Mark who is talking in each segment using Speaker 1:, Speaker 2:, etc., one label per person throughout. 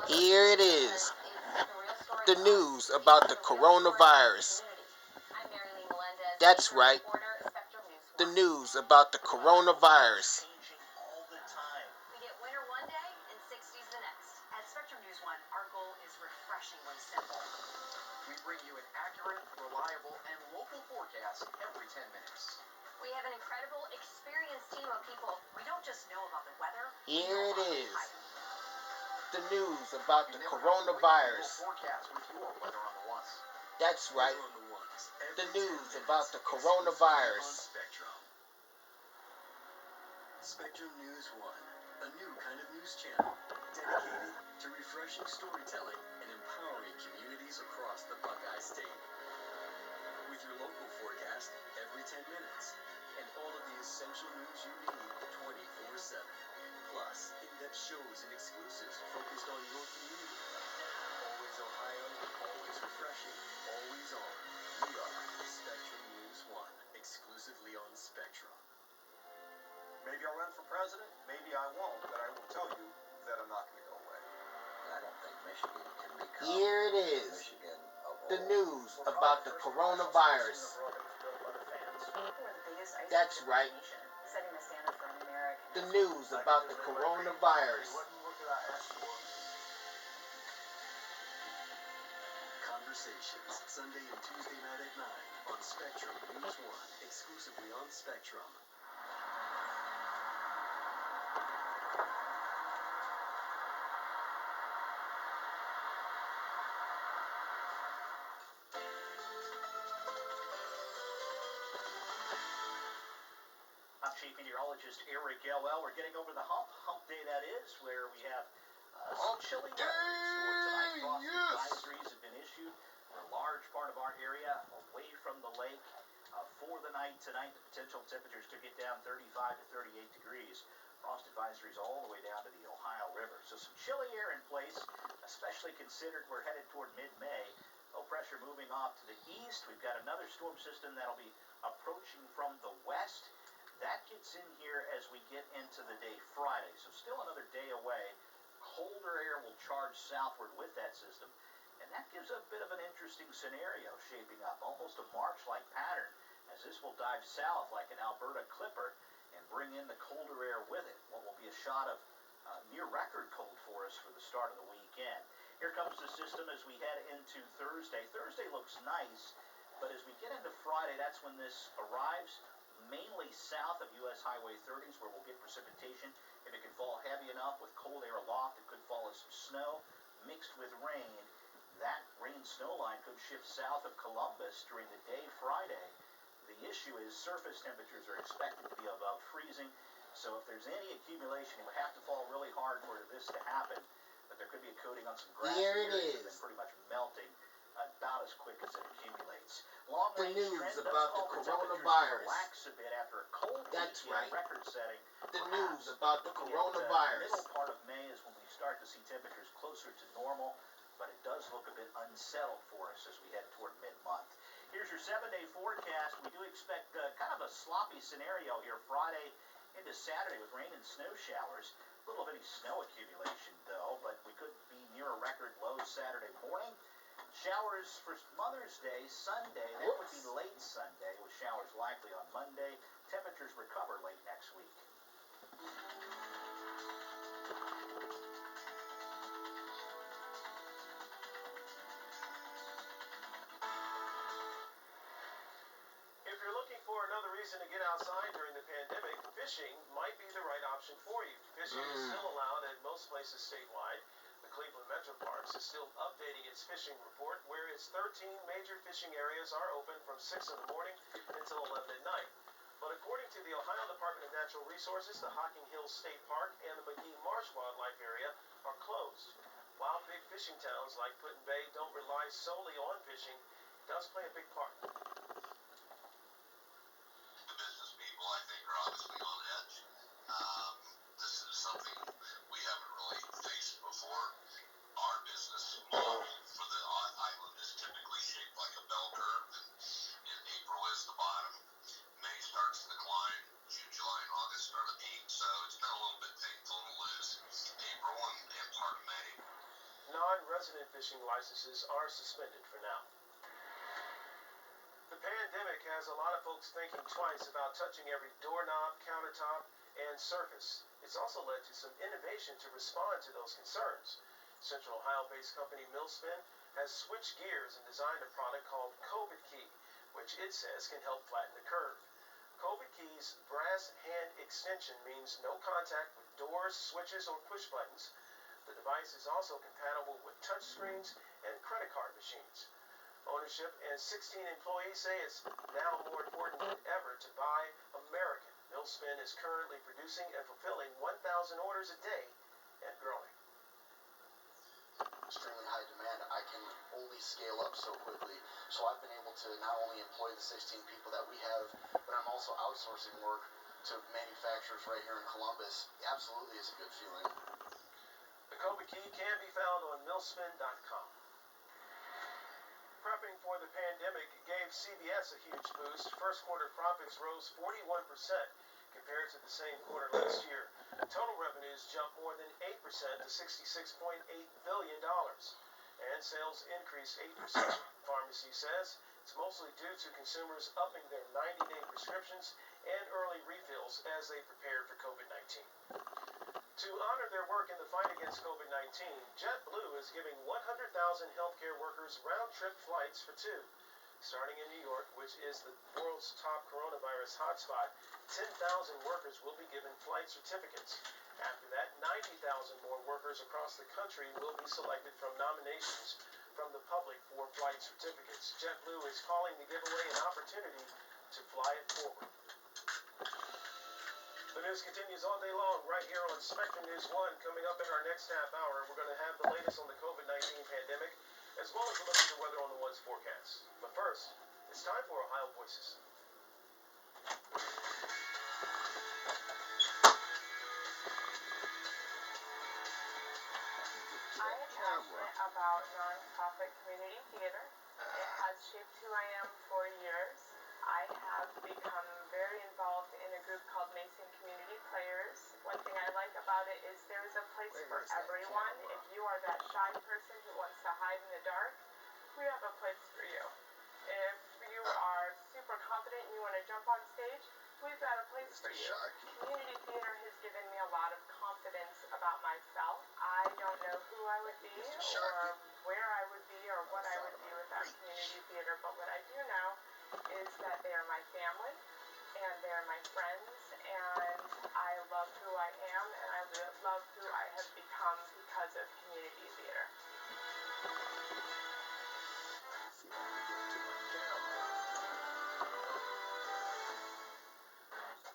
Speaker 1: Here it is. The news about the coronavirus. That's right. The news about the coronavirus.
Speaker 2: We get winter one day and 60s the next. At Spectrum News One, our goal is refreshingly simple.
Speaker 3: We bring you an accurate, reliable, and local forecast every 10 minutes.
Speaker 2: We have an incredible, experienced team of people. We don't just know about the weather.
Speaker 1: Here it is. The news about the coronavirus.
Speaker 3: Forecast with your weather on the ones.
Speaker 1: That's right. The news about the coronavirus.
Speaker 4: Spectrum News One, a new kind of news channel dedicated to refreshing storytelling and empowering communities across the Buckeye State. With your local forecast every 10 minutes and all of the essential news you need 24/7. Plus, in-depth shows and exclusives focused on your community. Always Ohio, always refreshing, always on. We are Spectrum News One, exclusively on Spectrum.
Speaker 5: Maybe I'll run for president, maybe I won't, but I will tell you that I'm not going to go away.
Speaker 6: I don't think Michigan can become
Speaker 1: Here it is.
Speaker 6: Michigan of
Speaker 1: The
Speaker 6: old.
Speaker 1: news about the coronavirus. That's right.
Speaker 2: Setting the standard for American.
Speaker 1: The news about the coronavirus.
Speaker 5: What could I ask for?
Speaker 4: Conversations, Sunday and Tuesday night at 9 on Spectrum News One, exclusively on Spectrum.
Speaker 7: I'm Chief Meteorologist Eric Elwell. We're getting over the hump day that is, where we have some chilly weather in store tonight. Frost advisories have been issued for a large part of our area away from the lake for the night tonight. The potential temperatures could get down 35 to 38 degrees. Frost advisories all the way down to the Ohio River. So some chilly air in place, especially considered we're headed toward mid-May. Low pressure moving off to the east. We've got another storm system that'll be approaching from the west. That gets in here as we get into the day Friday, so still another day away. Colder air will charge southward with that system, and that gives a bit of an interesting scenario shaping up, almost a March-like pattern, as this will dive south like an Alberta clipper and bring in the colder air with it. What will be a shot of near-record cold for us for the start of the weekend. Here comes the system as we head into Thursday. Thursday looks nice, but as we get into Friday, that's when this arrives. Mainly south of U.S. Highway 30s where we'll get precipitation. If it can fall heavy enough with cold air aloft, it could fall as some snow mixed with rain. That rain-snow line could shift south of Columbus during the day Friday. The issue is surface temperatures are expected to be above freezing, so if there's any accumulation, it would have to fall really hard for this to happen. But there could be a coating on some grass
Speaker 1: Here it
Speaker 7: areas
Speaker 1: is.
Speaker 7: and pretty much melting about as quick as it accumulates.
Speaker 1: The news about the coronavirus.
Speaker 7: Relax a bit after a cold
Speaker 1: That's
Speaker 7: weekend,
Speaker 1: right.
Speaker 7: record-setting.
Speaker 1: The news about the coronavirus.
Speaker 7: Middle part of May is when we start to see temperatures closer to normal, but it does look a bit unsettled for us as we head toward mid-month. Here's your 7-day forecast. We do expect kind of a sloppy scenario here Friday into Saturday with rain and snow showers. A little bitty snow accumulation, though, but we could be near a record low Saturday morning. Showers for Mother's Day, Sunday. That would be late Sunday, with showers likely on Monday. Temperatures recover late next week.
Speaker 5: If you're looking for another reason to get outside during the pandemic, fishing might be the right option for you. Fishing is still allowed at most places statewide. The Cleveland Metro Parks is still updating its fishing report, where its 13 major fishing areas are open from 6 in the morning until 11 at night. But according to the Ohio Department of Natural Resources, the Hocking Hills State Park and the McGee Marsh Wildlife Area are closed. While big fishing towns like Putin Bay don't rely solely on fishing, it does play a big part.
Speaker 8: The business people, I think, are obviously on edge. This is something we haven't really faced before. Our business model for the island is typically shaped like a bell curve, and April is the bottom. May starts to decline. June, July, and August are the peak, so it's been a little bit painful to lose April and part of May.
Speaker 5: non-resident fishing licenses are suspended for now. The pandemic has a lot of folks thinking twice about touching every doorknob, countertop, and surface. It's also led to some innovation to respond to those concerns. Central Ohio-based company Millspin has switched gears and designed a product called COVID Key, which it says can help flatten the curve. COVID Key's brass hand extension means no contact with doors, switches, or push buttons. The device is also compatible with touchscreens and credit card machines. Ownership and 16 employees say it's now more important than ever to buy American. Millspin is currently producing and fulfilling 1,000 orders a day and growing.
Speaker 3: Extremely high demand. I can only scale up so quickly. So I've been able to not only employ the 16 people that we have, but I'm also outsourcing work to manufacturers right here in Columbus. It absolutely is a good feeling.
Speaker 5: The COVID Key can be found on millspin.com. Prepping for the pandemic gave CBS a huge boost. First quarter profits rose 41% compared to the same quarter last year. Total revenues jumped more than 8% to $66.8 billion. And sales increased 8%. Pharmacy says it's mostly due to consumers upping their 90-day prescriptions and early refills as they prepare for COVID-19. To honor their work in the fight against COVID-19, JetBlue is giving 100,000 healthcare workers round-trip flights for two. Starting in New York, which is the world's top coronavirus hotspot, 10,000 workers will be given flight certificates. After that, 90,000 more workers across the country will be selected from nominations from the public for flight certificates. JetBlue is calling the giveaway an opportunity to fly it forward. The news continues all day long right here on Spectrum News 1. Coming up in our next half hour, we're going to have the latest on the COVID-19 pandemic, as well as a look at the weather on the One's forecast. But first, it's time for Ohio Voices.
Speaker 9: I am passionate about nonprofit community theater. It has shaped who I am for years. I have become very involved in a group called Mason Community Players. One thing I like about it is there's a place for everyone. If you are that shy person who wants to hide in the dark, we have a place for you. If you are super confident and you want to jump on stage, we've got a place for you. Community theater has given me a lot of confidence about myself. I don't know who I would be or where I would be or what I would do without community theater, but what I do know is that they are my family and they are my friends, and I love who I am and I love who I have become because of community theater.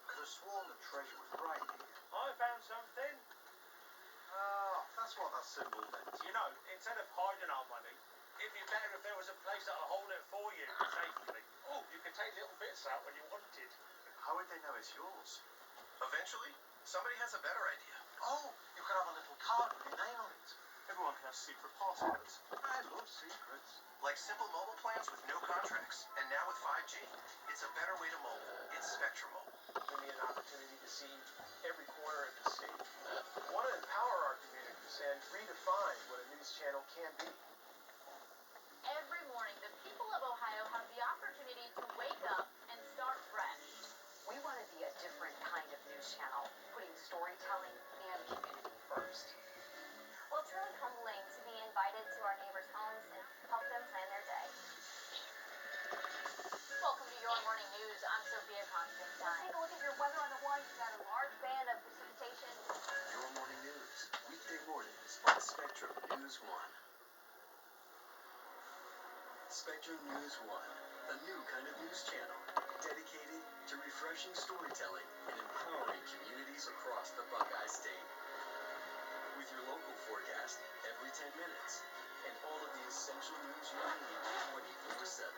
Speaker 3: Could have sworn the treasure was right here.
Speaker 10: I found something.
Speaker 3: Oh, that's what that symbol meant.
Speaker 10: You know, instead of hiding our money, it'd be better if there was a place that'll hold it for you safely. Oh, you could take little bits out when you wanted.
Speaker 3: How would they know it's yours?
Speaker 8: Eventually, somebody has a better idea.
Speaker 3: Oh, you could have a little card with your name on it. Everyone can have secret passwords. I love secrets.
Speaker 8: Like simple mobile plans with no contracts. And now with 5G, it's a better way to mobile. It's Spectrum Mobile.
Speaker 5: We need an opportunity to see every corner of the state. We want to empower our communities and redefine what a news channel can be.
Speaker 2: Every morning, the people of Ohio have the opportunity to wake up and start fresh. We want to be a different kind of news channel, putting storytelling and community first.
Speaker 11: Well, it's really humbling to be invited to our neighbors' homes and help them plan their day.
Speaker 2: Welcome to Your Morning News. I'm Sophia Constantine.
Speaker 11: Let's take a look at your weather on the One. We've got a large band of precipitation.
Speaker 4: Your Morning News, weekday mornings on Spectrum News 1. Spectrum News 1, a new kind of news channel dedicated to refreshing storytelling and empowering communities across the Buckeye State. With your local forecast every 10 minutes and all of the essential news you need 24/7.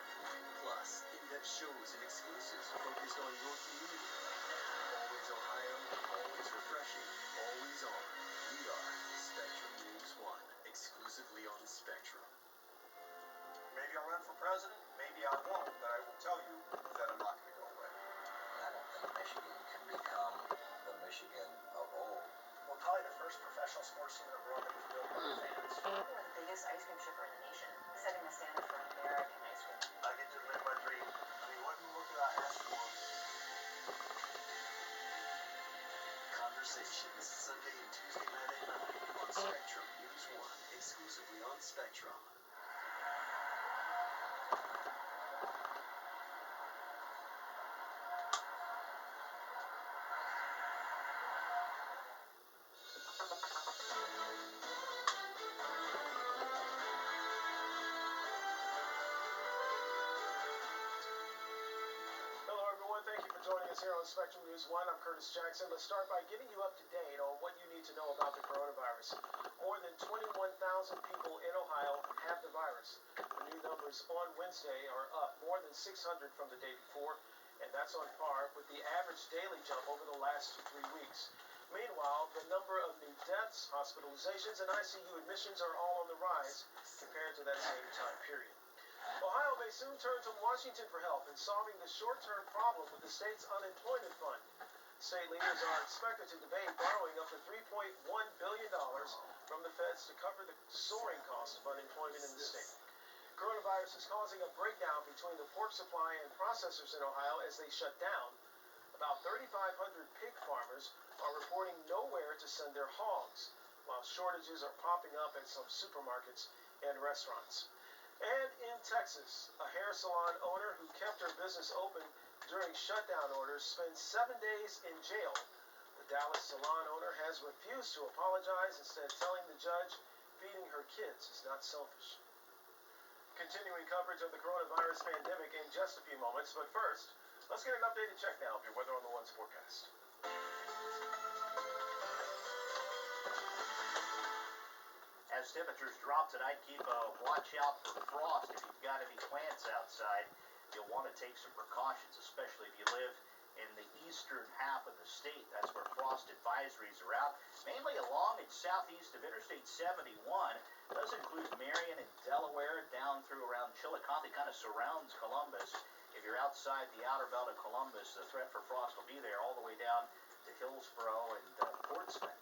Speaker 4: Plus, in-depth shows and exclusives focused on your community. Always Ohio, always refreshing, always on. We are Spectrum News 1, exclusively on Spectrum.
Speaker 3: Maybe I'll run for president, maybe I won't, but I will tell you that I'm not going to go away.
Speaker 6: I don't think Michigan can become the Michigan of old. Well,
Speaker 7: Probably the first professional sports team in the world that was built by fans.
Speaker 2: We're the biggest ice cream shipper in the nation, setting the standard for American ice cream.
Speaker 10: I get to live my dream. I mean, what more could I ask for?
Speaker 4: Conversations, Sunday and Tuesday night at 9 on Spectrum News 1, exclusively on Spectrum.
Speaker 5: Hello, everyone. Thank you for joining us here on Spectrum News 1. I'm Curtis Jackson. Let's start by getting you up to date on what you need to know about the coronavirus. More than 21,000 people in Ohio have the virus. The new numbers on Wednesday are up more than 600 from the day before, and that's on par with the average daily jump over the last 3 weeks. Meanwhile, the number of new deaths, hospitalizations, and ICU admissions are all on the rise compared to that same time period. Ohio may soon turn to Washington for help in solving the short-term problem with the state's unemployment fund. State leaders are expected to debate borrowing up to $3.1 billion from the feds to cover the soaring cost of unemployment in the state. Coronavirus is causing a breakdown between the pork supply and processors in Ohio as they shut down. About 3,500 pig farmers are reporting nowhere to send their hogs, while shortages are popping up at some supermarkets and restaurants. And in Texas, a hair salon owner who kept her business open during shutdown orders spent 7 days in jail. The Dallas salon owner has refused to apologize, instead telling the judge feeding her kids is not selfish. Continuing coverage of the coronavirus pandemic in just a few moments, but first, let's get an updated check now of your weather on the One's forecast.
Speaker 7: As temperatures drop tonight, keep a watch out for frost. If you've got any plants outside, you'll want to take some precautions, especially if you live in the eastern half of the state. That's where frost advisories are out, mainly along and southeast of Interstate 71. It does include Marion and Delaware down through around Chillicothe, kind of surrounds Columbus. If you're outside the outer belt of Columbus, the threat for frost will be there all the way down to Hillsborough and Portsmouth.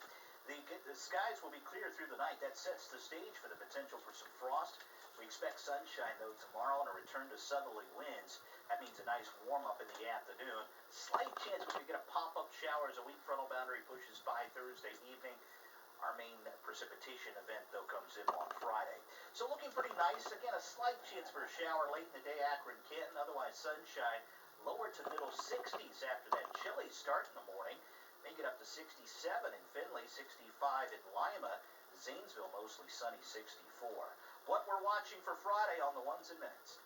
Speaker 7: The skies will be clear through the night. That sets the stage for the potential for some frost. We expect sunshine, though, tomorrow and a return to southerly winds. That means a nice warm-up in the afternoon. Slight chance we could get a pop-up shower as a weak frontal boundary pushes by Thursday evening. Our main precipitation event, though, comes in on Friday. So looking pretty nice. Again, a slight chance for a shower late in the day, Akron, Canton. Otherwise, sunshine. Lower to middle 60s after that chilly start in the morning. May get up to 67 in Findlay, 65 in Lima, Zanesville mostly sunny, 64. What we're watching for Friday on the Ones and Minutes.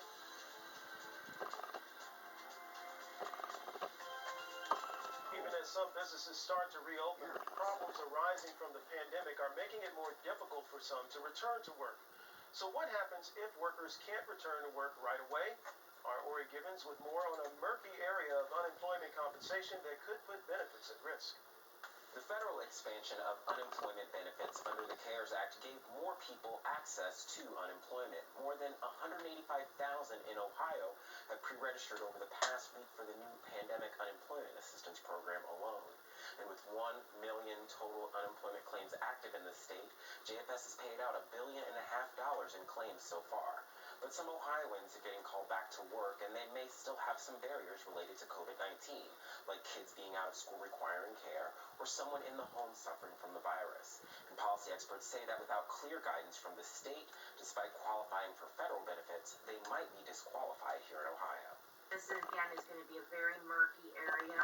Speaker 5: Even as some businesses start to reopen, problems arising from the pandemic are making it more difficult for some to return to work. So what happens if workers can't return to work right away? Our Ori Gibbons with more on a murky area of unemployment compensation that could put benefits at risk.
Speaker 12: The federal expansion of unemployment benefits under the CARES Act gave more people access to unemployment. More than 185,000 in Ohio have pre-registered over the past week for the new pandemic unemployment assistance program alone. And with 1 million total unemployment claims active in the state, JFS has paid out $1.5 billion in claims so far. But some Ohioans are getting called back to work, and they may still have some barriers related to COVID-19, like kids being out of school requiring care, or someone in the home suffering from the virus. And policy experts say that without clear guidance from the state, despite qualifying for federal benefits, they might be disqualified here in Ohio.
Speaker 13: This, again, is going to be a very murky area.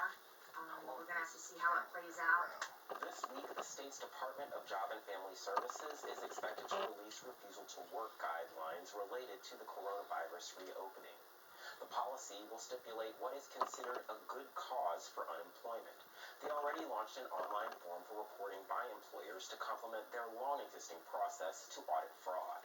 Speaker 13: We're going to have to see how it plays out.
Speaker 12: This week, the state's Department of Job and Family Services is expected to release refusal to work guidelines related to the coronavirus reopening. The policy will stipulate what is considered a good cause for unemployment. They already launched an online form for reporting by employers to complement their long-existing process to audit fraud.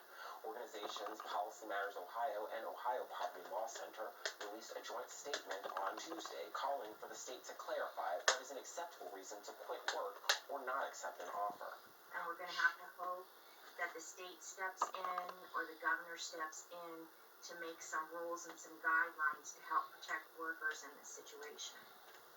Speaker 12: Organizations Policy Matters Ohio and Ohio Poverty Law Center released a joint statement on Tuesday calling for the state to clarify what is an acceptable reason to quit work or not accept an offer.
Speaker 13: And we're going to have to hope that the state steps in or the governor steps in to make some rules and some guidelines to help protect workers in this situation.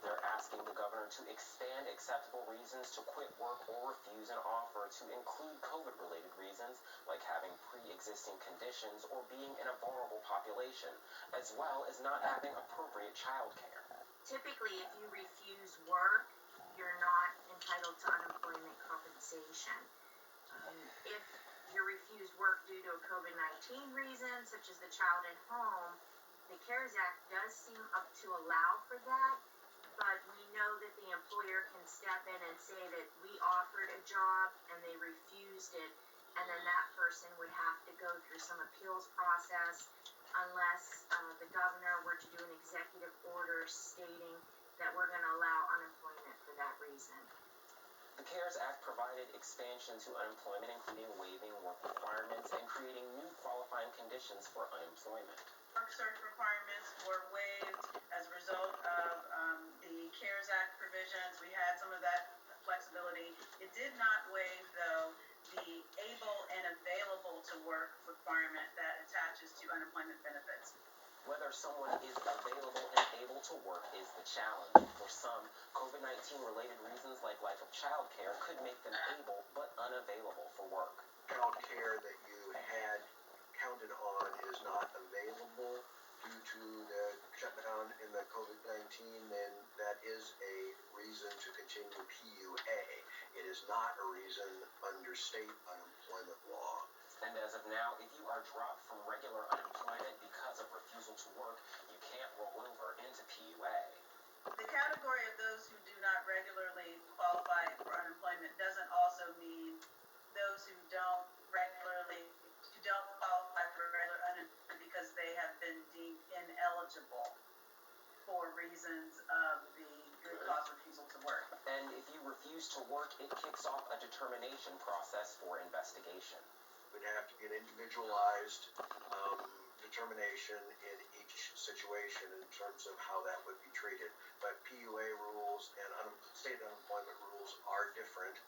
Speaker 12: They're asking the governor to expand acceptable reasons to quit work or refuse an offer to include COVID-related reasons like having pre-existing conditions or being in a vulnerable population, as well as not having appropriate child care.
Speaker 13: Typically, if you refuse work, you're not entitled to unemployment compensation. If you're refused work due to a COVID-19 reason, such as the child at home, the CARES Act does seem up to allow for that, but we know that the employer can step in and say that we offered a job and they refused it, and then that person would have to go through some appeals process unless the governor were to do an executive order stating that we're going to allow unemployment for that reason.
Speaker 12: The CARES Act provided expansion to unemployment, including waiving work requirements and creating new qualifying conditions for unemployment.
Speaker 14: Work search requirements were waived as a result of the CARES Act provisions. We had some of that flexibility. It did not waive, though, the able and available to work requirement that attaches to unemployment benefits.
Speaker 12: Whether someone is available and able to work is the challenge. For some, COVID-19 related reasons like lack of child care could make them able but unavailable for work.
Speaker 1: Child care that you had counted on is not available due to the shutdown in the COVID-19, then that is a reason to continue PUA. It is not a reason under state unemployment law.
Speaker 12: And as of now, if you are dropped from regular unemployment because of refusal to work, you can't roll over into PUA.
Speaker 14: The category of those who do not regularly qualify for unemployment doesn't also mean those who don't qualify for regular unemployment because they have been deemed ineligible for reasons of the good cause refusal to work.
Speaker 12: And if you refuse to work, it kicks off a determination process for investigation.
Speaker 1: Would have to be an individualized determination in each situation in terms of how that would be treated. But PUA rules and state unemployment rules are different,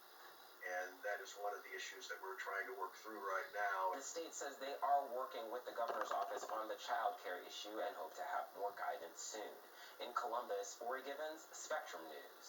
Speaker 1: and that is one of the issues that we're trying to work through right now.
Speaker 12: The state says they are working with the governor's office on the child care issue and hope to have more guidance soon. In Columbus, Ori Givens, Spectrum News.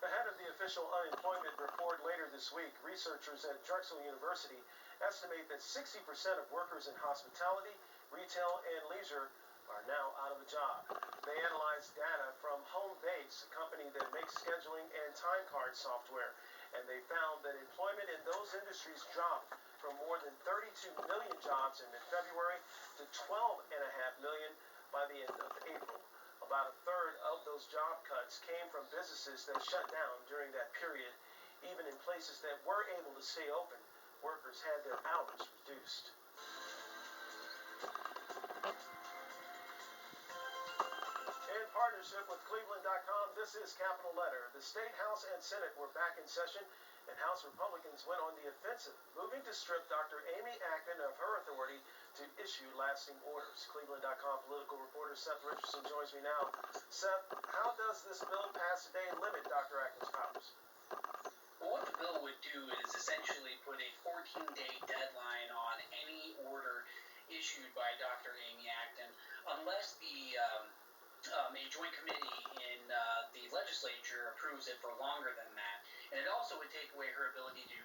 Speaker 5: Ahead of the official unemployment report later this week, researchers at Drexel University estimate that 60% of workers in hospitality, retail, and leisure are now out of a job. They analyzed data from Homebase, a company that makes scheduling and time card software, and they found that employment in those industries dropped from more than 32 million jobs in mid-February to 12.5 million by the end of April. About a third of those job cuts came from businesses that shut down during that period. Even in places that were able to stay open, workers had their hours reduced. In partnership with Cleveland.com, this is Capital Letter. The State House and Senate were back in session, and House Republicans went on the offensive, moving to strip Dr. Amy Acton of her authority to issue lasting orders. Cleveland.com political reporter Seth Richardson joins me now. Seth, how does this bill passed today limit Dr. Acton's powers?
Speaker 15: Well, what the bill would do is essentially put a 14-day deadline on any order issued by Dr. Amy Acton, unless a joint committee in the legislature approves it for longer than that. And it also would take away her ability to,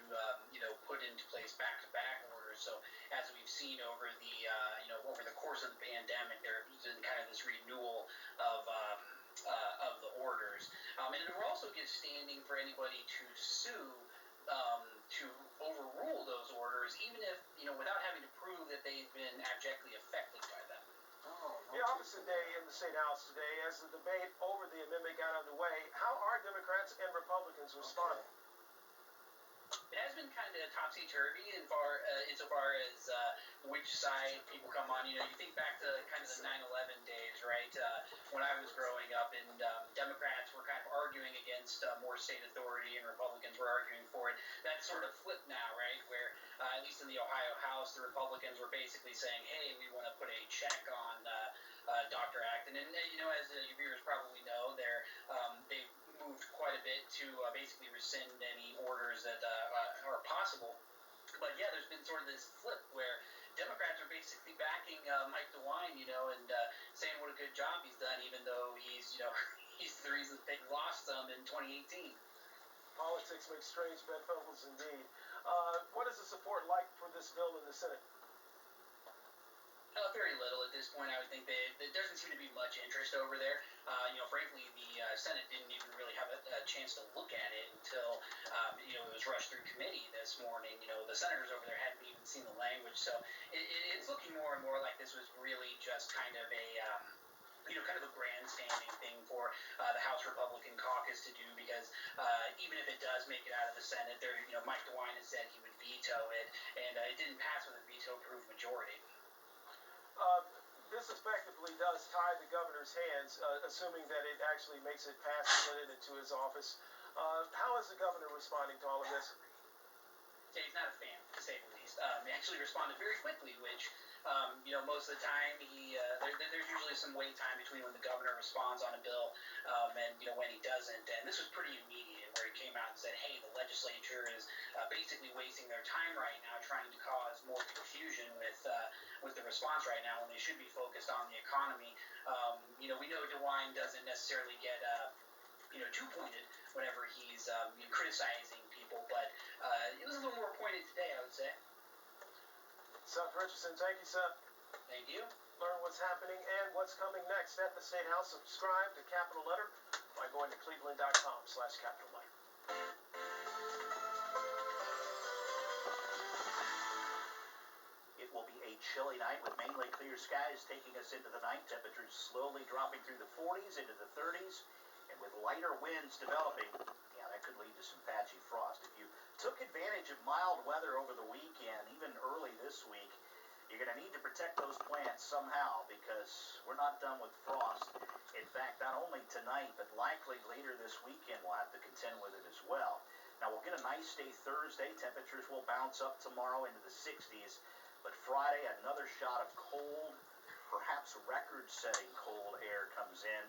Speaker 15: put into place back-to-back orders. So as we've seen over the course of the pandemic, there's been kind of this renewal of the orders. And it will also give standing for anybody to sue to overrule those orders, even if, without having to prove that they've been abjectly affected by them.
Speaker 5: The opposite day in the State House today, as the debate over the amendment got underway, how are Democrats and Republicans responding?
Speaker 15: It has been kind of topsy-turvy insofar as which side people come on. You think back to kind of the 9/11 days, right? When I was growing up, and Democrats were kind of arguing against more state authority, and Republicans were arguing for it. That sort of flipped now, right? Where at least in the Ohio House, the Republicans were basically saying, "Hey, we want to put a check on Dr. Acton," and as your viewers probably know, they've moved quite a bit to basically rescind any orders that are possible But yeah, there's been sort of this flip where Democrats are basically backing Mike DeWine, and saying what a good job he's done, even though he's, he's the reason they lost them in 2018.
Speaker 5: Politics makes strange bedfellows indeed. What is the support like for this bill in the Senate?
Speaker 15: Very little at this point. I would think there doesn't seem to be much interest over there. Frankly, the Senate didn't even really have a chance to look at it until, it was rushed through committee this morning. The senators over there hadn't even seen the language. So it's looking more and more like this was really just kind of a, kind of a grandstanding thing for the House Republican caucus to do, because even if it does make it out of the Senate, Mike DeWine has said he would veto it, and it didn't pass with a veto-proof majority.
Speaker 5: This effectively does tie the governor's hands, assuming that it actually makes it past the Senate into his office. How is the governor responding to all of this?
Speaker 15: Yeah, he's not a fan, to say the least. He actually responded very quickly, which, most of the time there's usually some wait time between when the governor responds on a bill and, when he doesn't. And this was pretty immediate, where he came out and said, hey, the legislature is basically wasting their time right now trying to cause more confusion with the response right now, when they should be focused on the economy. We know DeWine doesn't necessarily get too pointed whenever he's criticizing people, but it was a little more pointed today, I would say.
Speaker 5: Seth Richardson, thank you, Seth.
Speaker 15: Thank you.
Speaker 5: Learn what's happening and what's coming next at the State House. Subscribe to Capital Letter by going to cleveland.com/Capital Letter.
Speaker 7: It will be a chilly night with mainly clear skies taking us into the night. Temperatures slowly dropping through the 40s into the 30s, and with lighter winds developing, that could lead to some patchy frost. If you took advantage of mild weather over the weekend, even early this week, you're going to need to protect those plants somehow, because we're not done with frost. In fact, not only tonight, but likely later this weekend, we'll have to contend with it as well. Now, we'll get a nice day Thursday. Temperatures will bounce up tomorrow into the 60s. But Friday, another shot of cold, perhaps record-setting cold air comes in.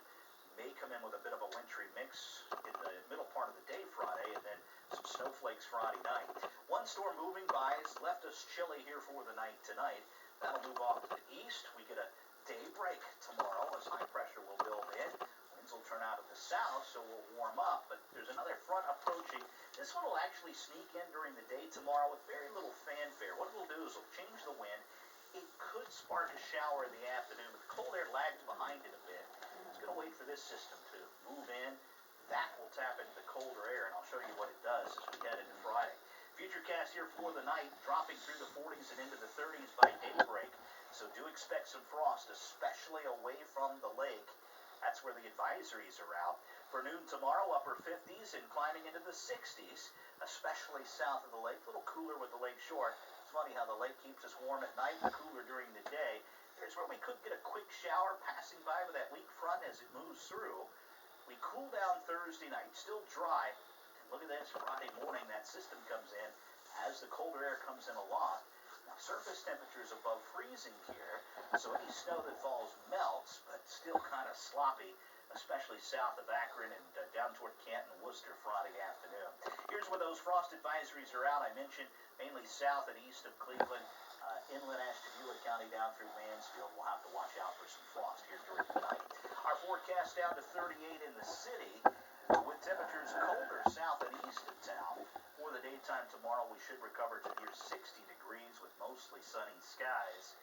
Speaker 7: May come in with a bit of a wintry mix in the middle part of the day Friday, and then some snowflakes Friday night. One storm moving by has left us chilly here for the night tonight. That'll move off to the east. We get a daybreak tomorrow as high pressure will build in. Winds will turn out of the south, so we'll warm up, but there's another front approaching. This one will actually sneak in during the day tomorrow with very little fanfare. What it'll do is it'll change the wind. It could spark a shower in the afternoon, but the cold air lags behind it a bit. It's going to wait for this system to move in. That will tap into the colder air, and I'll show you what it does as we head into Friday. Futurecast here for the night, dropping through the 40s and into the 30s by daybreak. So do expect some frost, especially away from the lake. That's where the advisories are out. For noon tomorrow, upper 50s and climbing into the 60s, especially south of the lake. A little cooler with the lake shore. It's funny how the lake keeps us warm at night and cooler during the day. Here's where we could get a quick shower passing by with that weak front as it moves through. We cool down Thursday night, still dry. And look at this, Friday morning, that system comes in as the colder air comes in a lot. Now, surface temperatures above freezing here, so any snow that falls melts, but still kind of sloppy, especially south of Akron and down toward Canton, Worcester Friday afternoon. Here's where those frost advisories are out. I mentioned mainly south and east of Cleveland, inland Ashtabula County down through Mansfield. We'll have to watch out for some frost here during the night. Our forecast down to 38 in the city, with temperatures colder south and east of town. For the daytime tomorrow, we should recover to near 60 degrees with mostly sunny skies.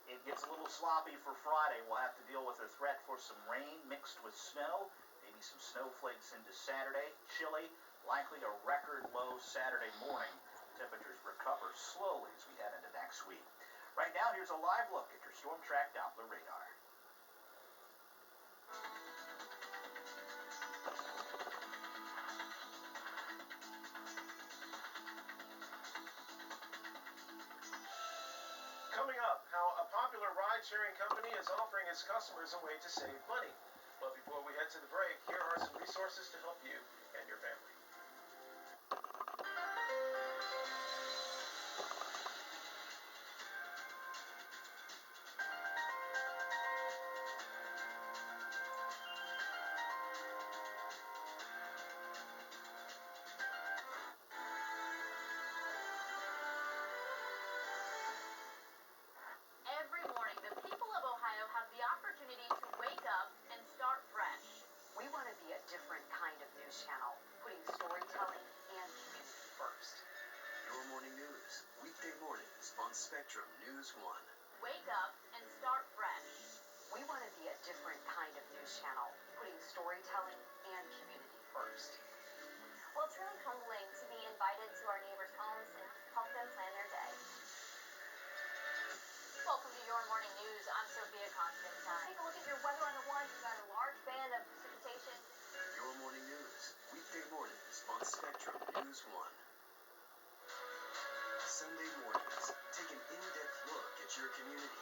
Speaker 7: It gets a little sloppy for Friday. We'll have to deal with a threat for some rain mixed with snow, maybe some snowflakes into Saturday. Chilly, likely a record low Saturday morning. Temperatures recover slowly as we head into next week. Right now, here's a live look at your Storm Track Doppler radar.
Speaker 5: Coming up, how a popular ride-sharing company is offering its customers a way to save money. But before we head to the break, here are some resources to help you and your family.
Speaker 4: Spectrum News 1.
Speaker 2: Wake up and start fresh.
Speaker 16: We want to be a different kind of news channel, putting storytelling and community first.
Speaker 11: Well, it's really humbling to be invited to our neighbors' homes and help them plan their day.
Speaker 2: Welcome to Your Morning News. I'm Sophia Constantine.
Speaker 11: Take a look at your weather on the ones. We've got a large band of precipitation.
Speaker 4: Your Morning News, weekday mornings on Spectrum News 1. Sunday mornings, take an in-depth look at your community.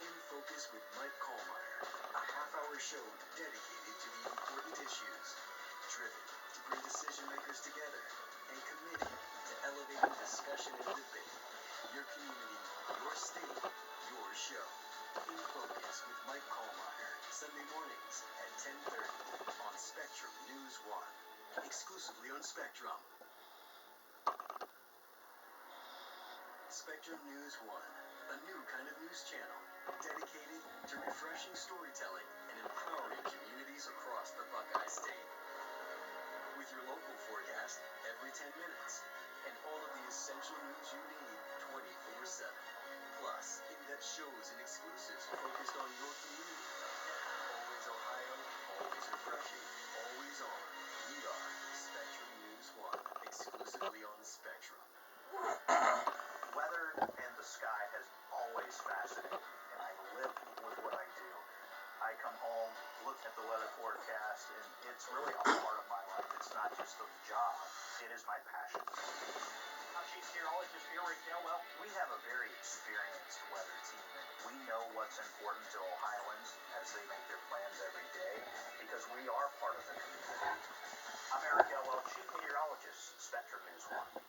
Speaker 4: In Focus with Mike Kallmeyer, a half-hour show dedicated to the important issues, driven to bring decision makers together, and committed to elevating discussion and debate. Your community, your state, your show. In Focus with Mike Kallmeyer, Sunday mornings at 10:30 on Spectrum News 1, exclusively on Spectrum. Spectrum News 1, a new kind of news channel dedicated to refreshing storytelling and empowering communities across the Buckeye State. With your local forecast every 10 minutes and all of the essential news you need 24/7. Plus, in-depth shows and exclusives focused on your community. Always Ohio, always refreshing, always on. We are Spectrum News 1, exclusively on Spectrum.
Speaker 7: Weather and the sky has always fascinated me, and I live with what I do. I come home, look at the weather forecast, and it's really a part of my life. It's not just a job, it is my passion. I'm Chief Meteorologist Eric Elwell. We have a very experienced weather team, and we know what's important to Ohioans as they make their plans every day, because we are part of the community. I'm Eric Elwell, Chief Meteorologist, Spectrum News 1.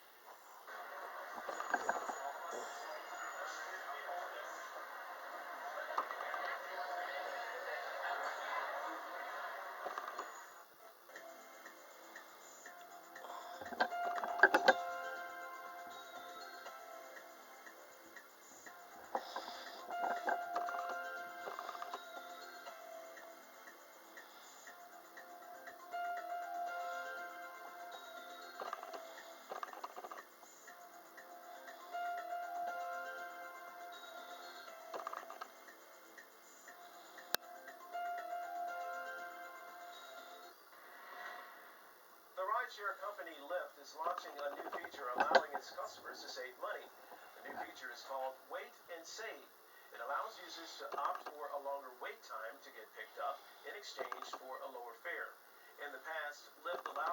Speaker 5: The rideshare company Lyft is launching a new feature allowing its customers to save money. The new feature is called Wait and Save. It allows users to opt for a longer wait time to get picked up in exchange for a lower fare. In the past, Lyft allowed